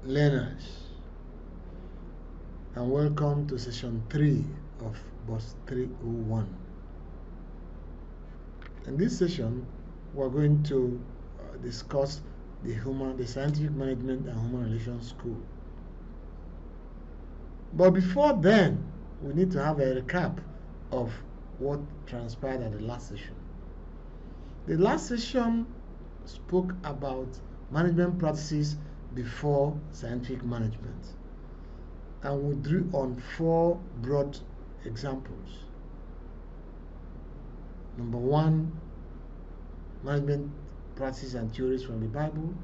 learners, and welcome to session 3 of BUS301. In this session, we're going to discuss the Scientific Management and Human Relations School. But before then, we need to have a recap of what transpired at the last session. The last session spoke about management practices before scientific management, and we drew on 4 broad examples. Number 1, management practices and theories from the Bible.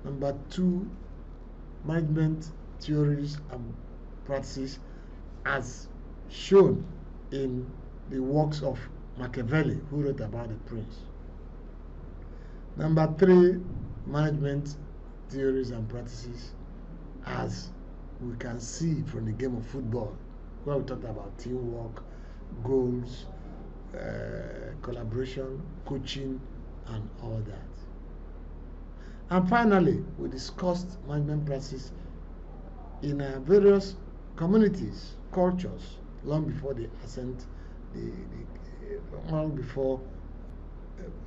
Number 2, management theories and practices as shown in the works of Machiavelli, who wrote about the prince. Number 3, management theories and practices as we can see from the game of football, where we talked about teamwork, goals, collaboration, coaching, and all that. And finally, we discussed management practices in various communities, cultures, long before the ascent, long before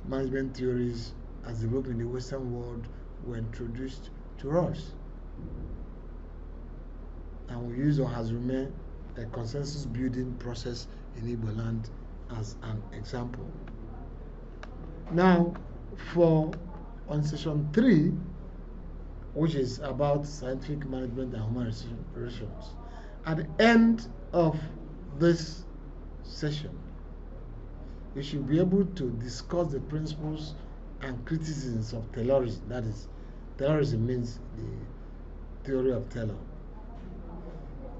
management theories as developed in the Western world were introduced to us. And we use Ohazume, a consensus building process in Igbo land, as an example. Now, on session 3, which is about scientific management and human relations, at the end of this session, we should be able to discuss the principles and criticisms of Taylorism. That is, Taylorism means the theory of Taylor.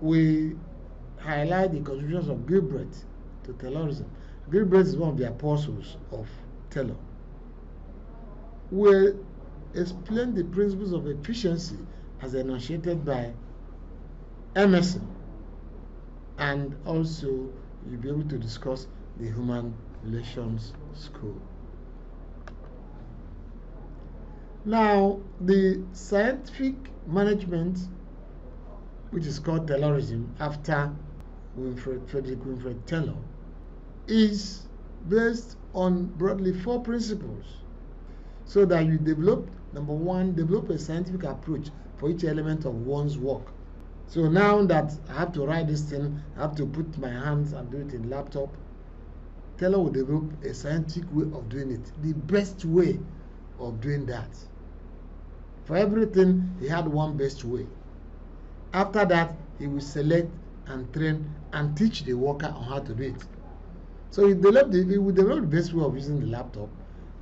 We highlight the contributions of Gilbert to Taylorism. Gilbert is one of the apostles of Taylor. We explain the principles of efficiency as enunciated by Emerson, and also you'll be able to discuss the Human Relations School. Now, the scientific management, which is called Taylorism after Frederick Winfred Taylor, is based on broadly 4 principles, so that you develop, number 1, develop a scientific approach for each element of one's work. So now that I have to write this thing, I have to put my hands and do it in laptop, Taylor will develop a scientific way of doing it, the best way of doing that. For everything, he had one best way. After that, he will select and train and teach the worker on how to do it. So he will develop the best way of using the laptop,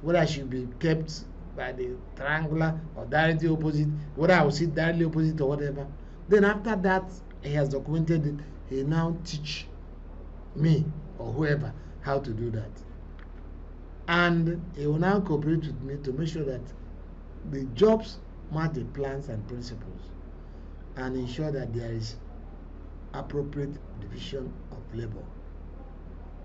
whether I should be kept by the triangular or directly opposite, whether I will sit directly opposite or whatever. Then after that, he has documented it, he now teach me or whoever how to do that. And he will now cooperate with me to make sure that the jobs match the plans and principles, and ensure that there is appropriate division of labor.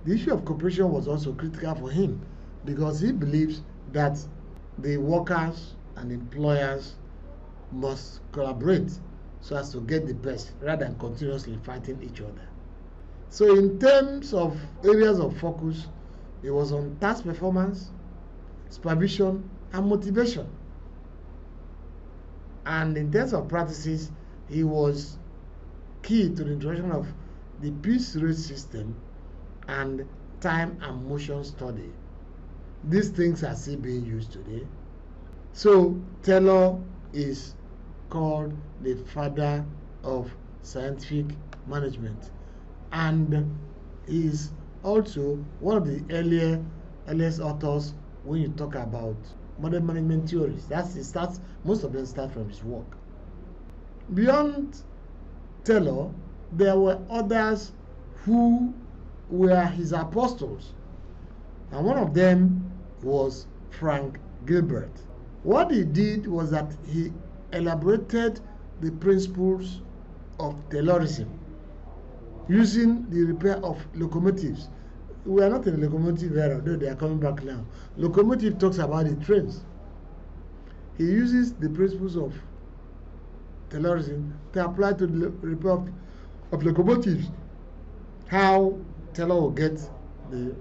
The issue of cooperation was also critical for him, because he believes that the workers and employers must collaborate so as to get the best, rather than continuously fighting each other. So in terms of areas of focus, it was on task performance, supervision, and motivation. And in terms of practices, he was key to the introduction of the piece rate system and time and motion study. These things are still being used today. So Taylor is called the father of scientific management, and he is also one of the earliest authors when you talk about modern management theories. Most of them start from his work. Beyond Taylor, there were others who were his apostles, and one of them was Frank Gilbert. What he did was that he elaborated the principles of Taylorism using the repair of locomotives. We are not in a locomotive era, though they are coming back now. Locomotive talks about the trains. He uses the principles of taylorism to apply to the repair of locomotives. How tailor will get the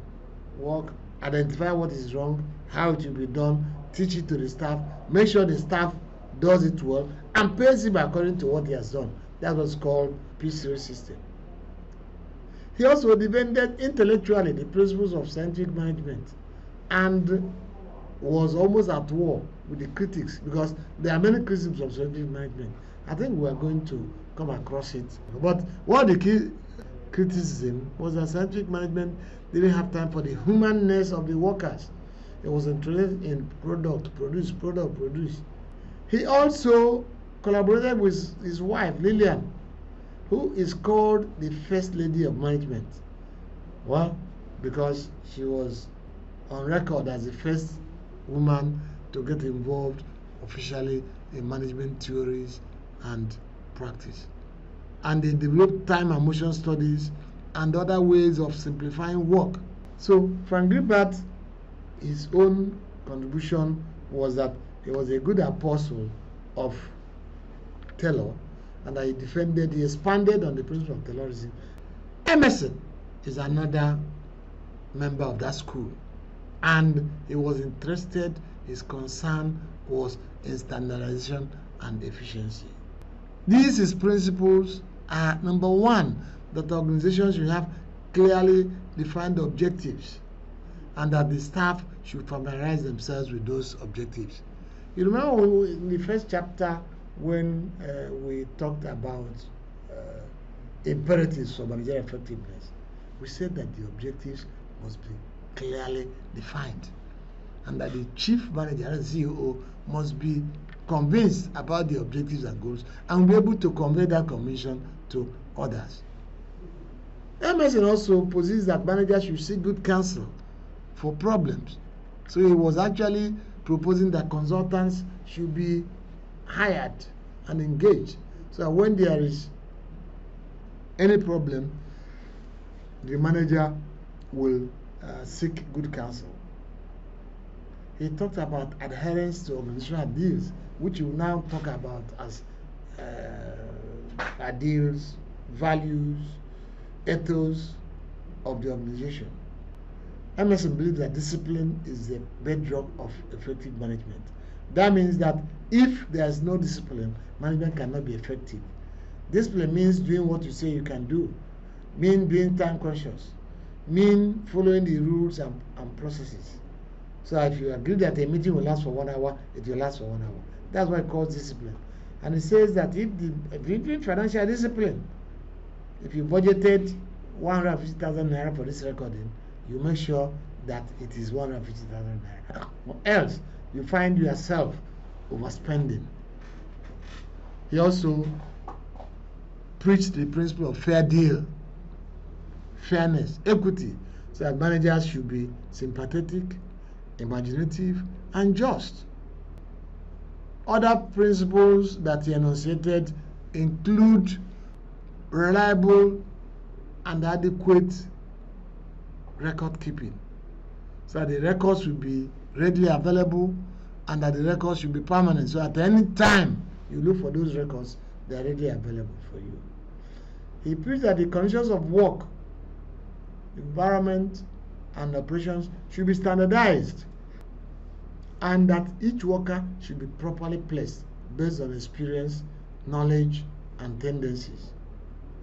work, identify what is wrong, how it will be done, teach it to the staff, make sure the staff does it well, and pays him according to what he has done. That was called P3 system. He also defended intellectually the principles of scientific management and was almost at war with the critics, because there are many criticisms of scientific management. I think we are going to come across it. But one of the key criticism was that scientific management didn't have time for the humanness of the workers. It was interested in product, produce. He also collaborated with his wife, Lillian, who is called the First Lady of Management. Well, because she was on record as the first woman to get involved officially in management theories and practice. And they developed time and motion studies and other ways of simplifying work. So Frank Gilbert, his own contribution was that he was a good apostle of Taylor, and that he expanded on the principle of Taylorism. Emerson is another member of that school, and he was interested, his concern was in standardization and efficiency. These his principles are: number one, that the organization should have clearly defined objectives and that the staff should familiarize themselves with those objectives. You remember in the first chapter when we talked about imperatives for managerial effectiveness, we said that the objectives must be clearly defined and that the chief manager and CEO must be convinced about the objectives and goals and be able to convey that conviction to others. Emerson also posits that managers should seek good counsel for problems. So he was actually proposing that consultants should be hired and engaged, so that when there is any problem, the manager will seek good counsel. He talked about adherence to organizational ideals, which we will now talk about as ideals, values, ethos of the organization. Emerson believes that discipline is the bedrock of effective management. That means that if there is no discipline, management cannot be effective. Discipline means doing what you say you can do, mean being time conscious, mean following the rules and processes. So if you agree that a meeting will last for 1 hour, it will last for 1 hour. That's what it calls discipline. And it says that if you need financial discipline, if you budgeted 150,000 naira for this recording, you make sure that it is 150,000 naira. Or else you find yourself overspending. He also preached the principle of fair deal, fairness, equity, so that managers should be sympathetic, imaginative, and just. Other principles that he enunciated include reliable and adequate record keeping, so that the records will be readily available and that the records should be permanent, so at any time you look for those records, they are readily available for you. He preached that the conditions of work, environment, and operations should be standardized, and that each worker should be properly placed based on experience, knowledge, and tendencies.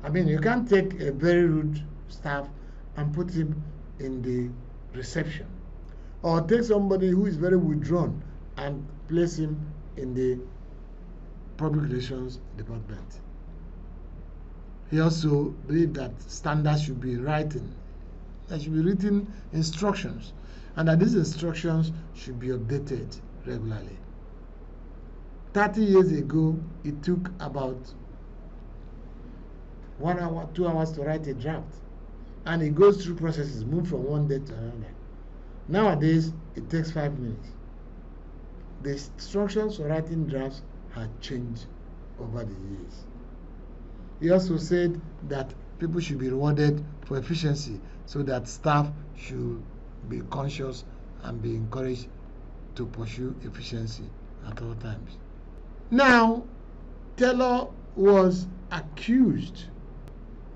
I mean, you can't take a very rude staff and put him in the reception, or take somebody who is very withdrawn and place him in the public relations department. He also believed that standards should be written. There should be written instructions, and that these instructions should be updated regularly. 30 years ago, it took about 1 hour, 2 hours to write a draft, and it goes through processes, move from one day to another. Nowadays, it takes 5 minutes. The instructions for writing drafts have changed over the years. He also said that people should be rewarded for efficiency, so that staff should be conscious and be encouraged to pursue efficiency at all times. Now, Taylor was accused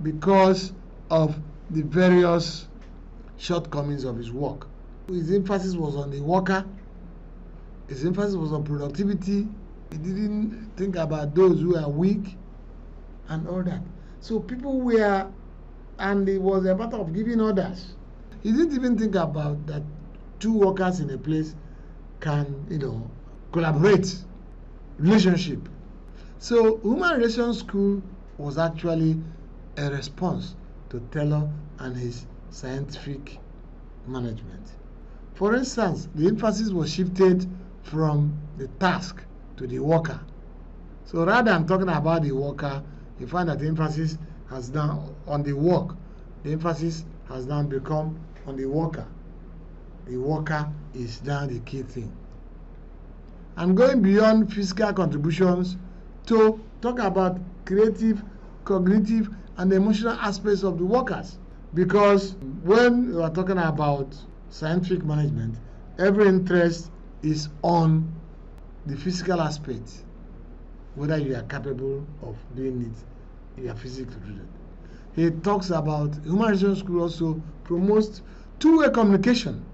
because of the various shortcomings of his work. His emphasis was on the worker. His emphasis was on productivity. He didn't think about those who are weak and all that. So people were, and it was a matter of giving orders. He didn't even think about that two workers in a place can, collaborate, relationship. So Human Relations School was actually a response to Taylor and his scientific management. For instance, the emphasis was shifted from the task to the worker. So rather than talking about the worker, you find that the emphasis has now on the work. The emphasis has now become on the worker. The worker is now the key thing. And going beyond physical contributions to talk about creative, cognitive, and emotional aspects of the workers. Because when we are talking about scientific management, every interest is on the physical aspect, whether you are capable of doing it, you are physically to do it. He talks about Human Relations School also promotes two-way communication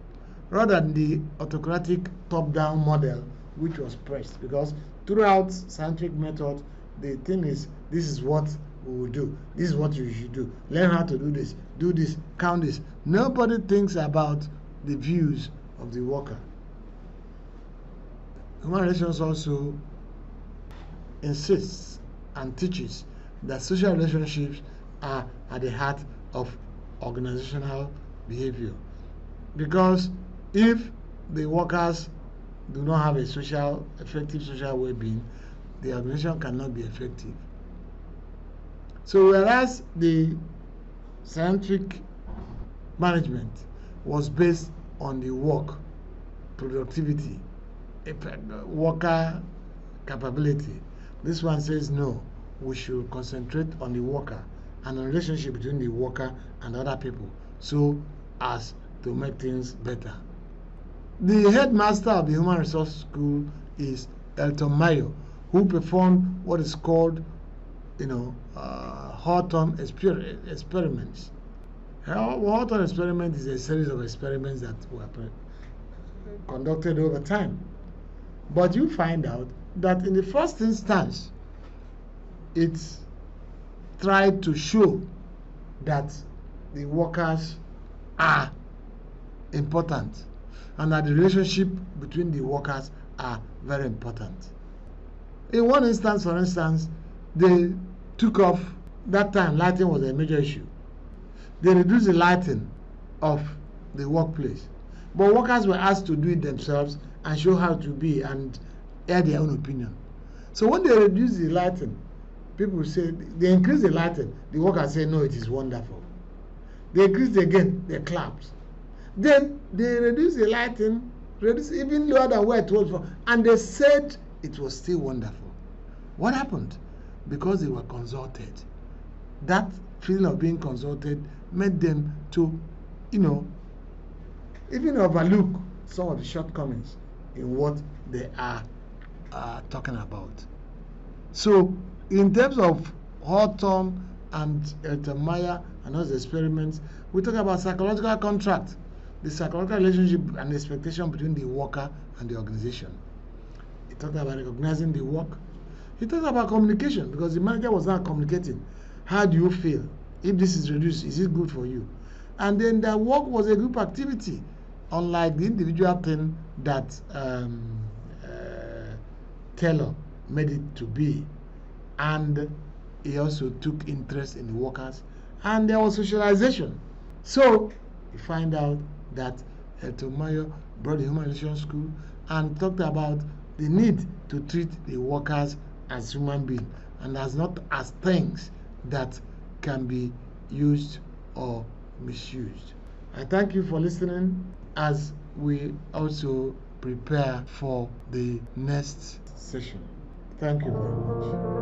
rather than the autocratic top-down model which was pressed, because throughout scientific method, the thing is, this is what we will do, this is what you should do, learn how to do this, count this. Nobody thinks about the views of the worker. Human Relations also insists and teaches that social relationships are at the heart of organizational behavior, because if the workers do not have a effective social well-being, the organization cannot be effective. So whereas the scientific management was based on the work, productivity, worker capability, this one says no, we should concentrate on the worker and the relationship between the worker and other people so as to make things better. The headmaster of the Human Resource School is Elton Mayo, who performed what is called Hawthorne experiments. Hawthorne experiment is a series of experiments that were conducted over time. But you find out that in the first instance, it tried to show that the workers are important and that the relationship between the workers are very important. In one instance, for instance, they took off, that time lighting was a major issue. They reduced the lighting of the workplace, but workers were asked to do it themselves and show how to be and air their own opinion. So when they reduced the lighting, people say they increased the lighting, the workers say no, it is wonderful. They increased again, they clapped. Then they reduced the lighting, reduced even lower than where it was before, and they said it was still wonderful. What happened? Because they were consulted. That feeling of being consulted made them to, even overlook some of the shortcomings in what they are talking about. So, in terms of Hawthorne and Elton Mayo and those experiments, we talk about psychological contract, the psychological relationship and expectation between the worker and the organization. He talked about recognizing the work. He talked about communication, because the manager was not communicating. How do you feel? If this is reduced, is it good for you? And then the work was a group activity, unlike the individual thing that Taylor made it to be. And he also took interest in the workers, and there was socialization. So you find out that Elton Mayo brought the Human Relations School and talked about the need to treat the workers as human beings and as not as things that can be used or misused. I thank you for listening as we also prepare for the next session. Thank you very much.